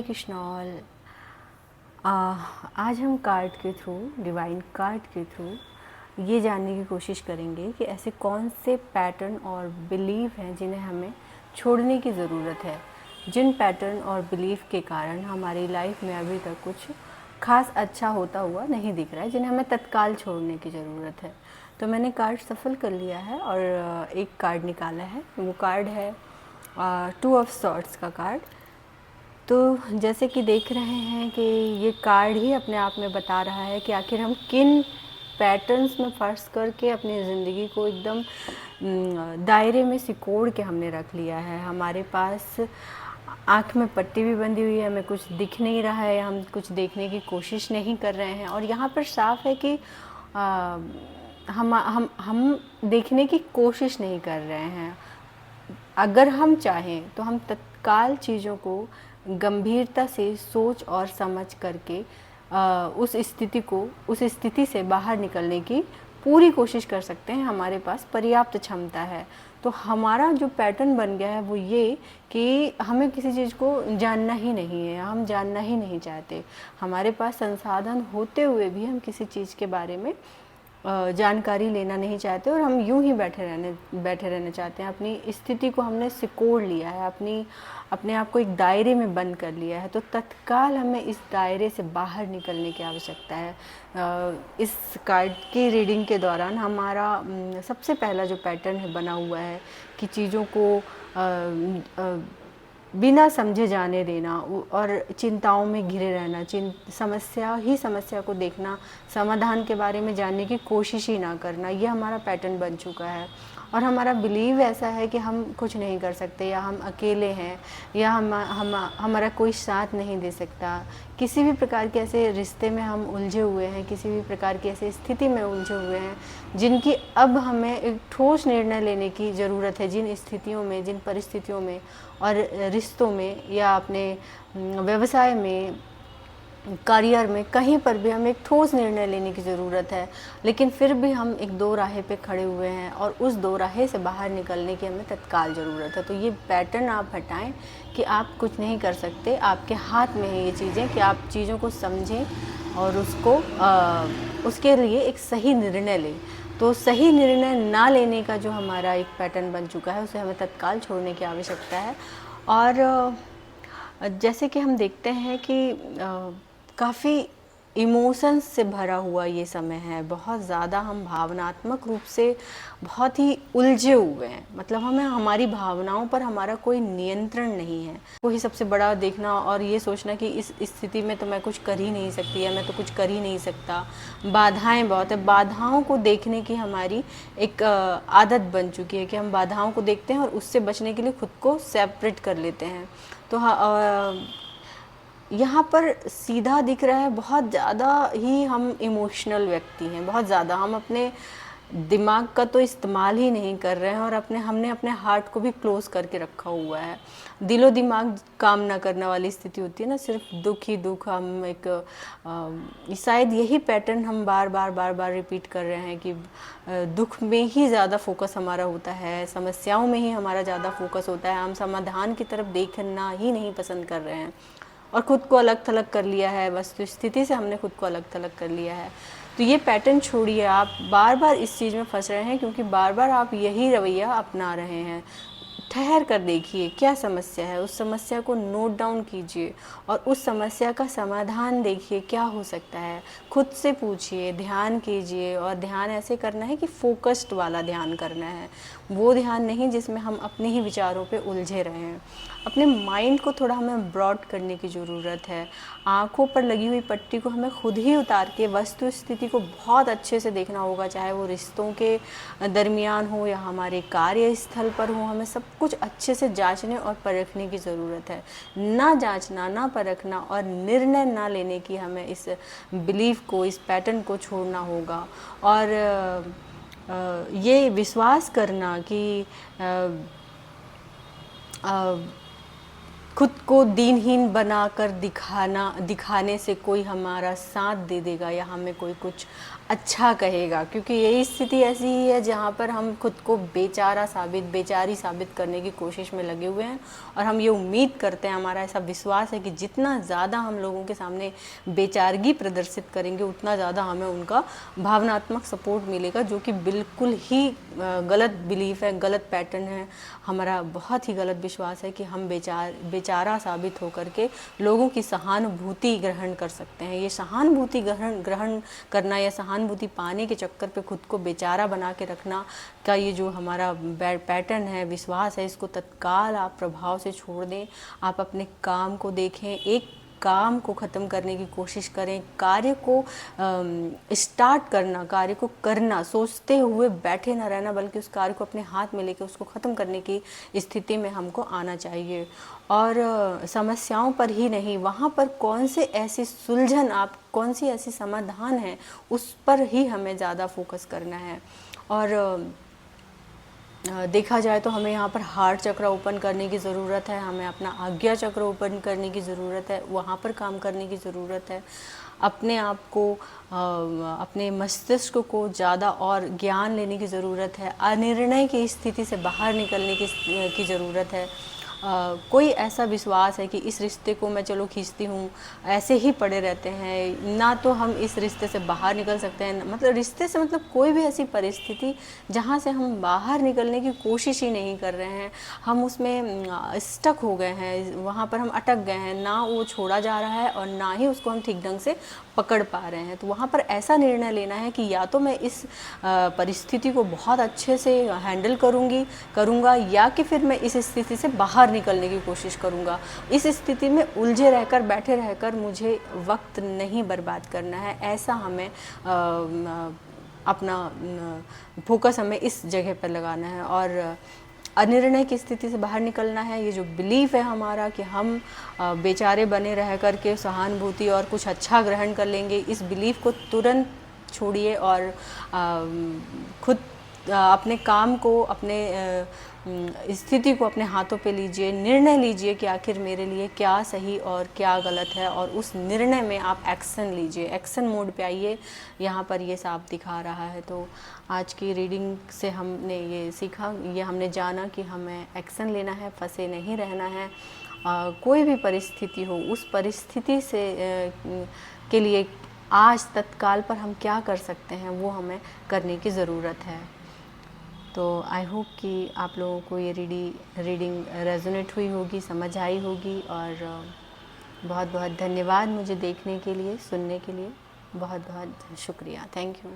Krishna all. आज हम card के थ्रू, डिवाइन कार्ड के थ्रू ये जानने की कोशिश करेंगे कि ऐसे कौन से पैटर्न और बिलीफ हैं जिन्हें हमें छोड़ने की ज़रूरत है, जिन पैटर्न और बिलीफ के कारण हमारी लाइफ में अभी तक कुछ खास अच्छा होता हुआ नहीं दिख रहा है, जिन्हें हमें तत्काल छोड़ने की ज़रूरत है। तो मैंने कार्ड सफल कर लिया है और एक कार्ड निकाला है। वो कार्ड है टू ऑफ सॉर्ड्स का कार्ड। तो जैसे कि देख रहे हैं कि ये कार्ड ही अपने आप में बता रहा है कि आखिर हम किन पैटर्न्स में फंस करके अपनी ज़िंदगी को एकदम दायरे में सिकोड़ के हमने रख लिया है। हमारे पास आँख में पट्टी भी बंधी हुई है, हमें कुछ दिख नहीं रहा है, हम कुछ देखने की कोशिश नहीं कर रहे हैं। और यहाँ पर साफ है कि हम देखने की कोशिश नहीं कर रहे हैं। अगर हम चाहें तो हम तत्काल चीज़ों को गंभीरता से सोच और समझ करके उस स्थिति से बाहर निकलने की पूरी कोशिश कर सकते हैं। हमारे पास पर्याप्त क्षमता है। तो हमारा जो पैटर्न बन गया है वो ये कि हमें किसी चीज़ को जानना ही नहीं है, हम जानना ही नहीं चाहते। हमारे पास संसाधन होते हुए भी हम किसी चीज़ के बारे में जानकारी लेना नहीं चाहते और हम यूं ही बैठे रहना चाहते हैं। अपनी स्थिति को हमने सिकोड़ लिया है, अपने आप को एक दायरे में बंद कर लिया है। तो तत्काल हमें इस दायरे से बाहर निकलने की आवश्यकता है। इस कार्ड की रीडिंग के दौरान हमारा सबसे पहला जो पैटर्न है बना हुआ है कि चीज़ों को बिना समझे जाने देना और चिंताओं में घिरे रहना, समस्या को देखना, समाधान के बारे में जानने की कोशिश ही ना करना, ये हमारा पैटर्न बन चुका है। और हमारा बिलीव ऐसा है कि हम कुछ नहीं कर सकते, या हम अकेले हैं, या हमारा कोई साथ नहीं दे सकता। किसी भी प्रकार के ऐसे रिश्ते में हम उलझे हुए हैं, किसी भी प्रकार की ऐसी स्थिति में उलझे हुए हैं जिनकी अब हमें एक ठोस निर्णय लेने की ज़रूरत है। जिन स्थितियों में, जिन परिस्थितियों में और रिश्तों में या अपने व्यवसाय में, करियर में, कहीं पर भी हमें एक ठोस निर्णय लेने की ज़रूरत है। लेकिन फिर भी हम एक दो राहे पे खड़े हुए हैं और उस दो राहे से बाहर निकलने की हमें तत्काल ज़रूरत है। तो ये पैटर्न आप हटाएं कि आप कुछ नहीं कर सकते, आपके हाथ में है ये चीज़ें कि आप चीज़ों को समझें और उसके लिए एक सही निर्णय लें। तो सही निर्णय ना लेने का जो हमारा एक पैटर्न बन चुका है उसे हमें तत्काल छोड़ने की आवश्यकता है। और जैसे कि हम देखते हैं कि काफ़ी इमोशंस से भरा हुआ ये समय है। बहुत ज़्यादा हम भावनात्मक रूप से बहुत ही उलझे हुए हैं। मतलब हमें, हमारी भावनाओं पर हमारा कोई नियंत्रण नहीं है। वही सबसे बड़ा देखना और ये सोचना कि इस स्थिति में तो मैं कुछ कर ही नहीं सकती, या मैं तो कुछ कर ही नहीं सकता। बाधाएं बहुत है। बाधाओं को देखने की हमारी एक आदत बन चुकी है कि हम बाधाओं को देखते हैं और उससे बचने के लिए खुद को सेपरेट कर लेते हैं। तो यहाँ पर सीधा दिख रहा है बहुत ज़्यादा ही हम इमोशनल व्यक्ति हैं। बहुत ज़्यादा हम अपने दिमाग का तो इस्तेमाल ही नहीं कर रहे हैं और हमने अपने हार्ट को भी क्लोज करके रखा हुआ है। दिलो दिमाग काम ना करने वाली स्थिति होती है ना, सिर्फ दुख ही दुख। हम शायद यही पैटर्न हम बार बार रिपीट कर रहे हैं कि दुख में ही ज़्यादा फोकस हमारा होता है, समस्याओं में ही हमारा ज़्यादा फोकस होता है। हम समाधान की तरफ देखना ही नहीं पसंद कर रहे हैं और ख़ुद को अलग थलग कर लिया है। वस्तु स्थिति से हमने खुद को अलग थलग कर लिया है। तो ये पैटर्न छोड़िए। आप बार बार इस चीज़ में फंस रहे हैं क्योंकि बार बार आप यही रवैया अपना रहे हैं। ठहर कर देखिए क्या समस्या है, उस समस्या को नोट डाउन कीजिए और उस समस्या का समाधान देखिए क्या हो सकता है। खुद से पूछिए, ध्यान कीजिए। और ध्यान ऐसे करना है कि फोकस्ड वाला ध्यान करना है, वो ध्यान नहीं जिसमें हम अपने ही विचारों पे उलझे रहे हैं। अपने माइंड को थोड़ा हमें ब्रॉड करने की ज़रूरत है। आँखों पर लगी हुई पट्टी को हमें खुद ही उतार के वस्तु स्थिति को बहुत अच्छे से देखना होगा, चाहे वो रिश्तों के दरमियान हो या हमारे कार्यस्थल पर हो। हमें सब कुछ अच्छे से जांचने और परखने की ज़रूरत है। ना जांचना, ना परखना और निर्णय ना लेने की हमें इस बिलीफ को, इस पैटर्न को छोड़ना होगा। और ये विश्वास करना कि खुद को दीनहीन बनाकर दिखाने से कोई हमारा साथ दे देगा या हमें कोई कुछ अच्छा कहेगा, क्योंकि यही स्थिति ऐसी ही है जहाँ पर हम खुद को बेचारी साबित करने की कोशिश में लगे हुए हैं। और हम ये उम्मीद करते हैं, हमारा ऐसा विश्वास है कि जितना ज़्यादा हम लोगों के सामने बेचारगी प्रदर्शित करेंगे उतना ज़्यादा हमें उनका भावनात्मक सपोर्ट मिलेगा, जो कि बिल्कुल ही गलत बिलीफ है, गलत पैटर्न है। हमारा बहुत ही गलत विश्वास है कि हम बेचारा साबित होकर के लोगों की सहानुभूति ग्रहण कर सकते हैं। ये सहानुभूति ग्रहण करना या सहानुभूति पाने के चक्कर पे खुद को बेचारा बना के रखना का ये जो हमारा पैटर्न है, विश्वास है, इसको तत्काल आप प्रभाव से छोड़ दें। आप अपने काम को देखें, एक काम को ख़त्म करने की कोशिश करें, कार्य को स्टार्ट करना, कार्य को करना, सोचते हुए बैठे ना रहना, बल्कि उस कार्य को अपने हाथ में लेकर उसको ख़त्म करने की स्थिति में हमको आना चाहिए। और समस्याओं पर ही नहीं, वहाँ पर कौन से ऐसी सुलझन, आप कौन सी ऐसी समाधान है, उस पर ही हमें ज़्यादा फोकस करना है। और देखा जाए तो हमें यहाँ पर हार्ट चक्र ओपन करने की ज़रूरत है, हमें अपना आज्ञा चक्र ओपन करने की ज़रूरत है, वहाँ पर काम करने की ज़रूरत है। अपने आप को, अपने मस्तिष्क को ज़्यादा और ज्ञान लेने की ज़रूरत है। अनिर्णय की स्थिति से बाहर निकलने की ज़रूरत है। कोई ऐसा विश्वास है कि इस रिश्ते को मैं चलो खींचती हूँ, ऐसे ही पड़े रहते हैं, ना तो हम इस रिश्ते से बाहर निकल सकते हैं, मतलब रिश्ते से मतलब कोई भी ऐसी परिस्थिति जहाँ से हम बाहर निकलने की कोशिश ही नहीं कर रहे हैं, हम उसमें स्टक हो गए हैं, वहाँ पर हम अटक गए हैं, ना वो छोड़ा जा रहा है और ना ही उसको हम ठीक ढंग से पकड़ पा रहे हैं। तो वहाँ पर ऐसा निर्णय लेना है कि या तो मैं इस परिस्थिति को बहुत अच्छे से हैंडल करूँगा, या कि फिर मैं इस स्थिति से बाहर निकलने की कोशिश करूँगा। इस स्थिति में उलझे रहकर, बैठे रहकर मुझे वक्त नहीं बर्बाद करना है। ऐसा हमें अपना फोकस हमें इस जगह पर लगाना है और अनिर्णय की स्थिति से बाहर निकलना है। ये जो बिलीफ है हमारा कि हम बेचारे बने रह कर के सहानुभूति और कुछ अच्छा ग्रहण कर लेंगे, इस बिलीफ को तुरंत छोड़िए और खुद अपने काम को, अपने स्थिति को अपने हाथों पे लीजिए। निर्णय लीजिए कि आखिर मेरे लिए क्या सही और क्या गलत है, और उस निर्णय में आप एक्शन लीजिए, एक्शन मोड पे आइए। यहाँ पर ये साफ दिखा रहा है। तो आज की रीडिंग से हमने ये सीखा, ये हमने जाना कि हमें एक्शन लेना है, फंसे नहीं रहना है। कोई भी परिस्थिति हो, उस परिस्थिति से के लिए आज तत्काल पर हम क्या कर सकते हैं, वो हमें करने की ज़रूरत है। तो आई होप कि आप लोगों को ये रीडिंग रेजोनेट हुई होगी, समझ आई होगी। और बहुत बहुत धन्यवाद मुझे देखने के लिए, सुनने के लिए। बहुत बहुत शुक्रिया। Thank you.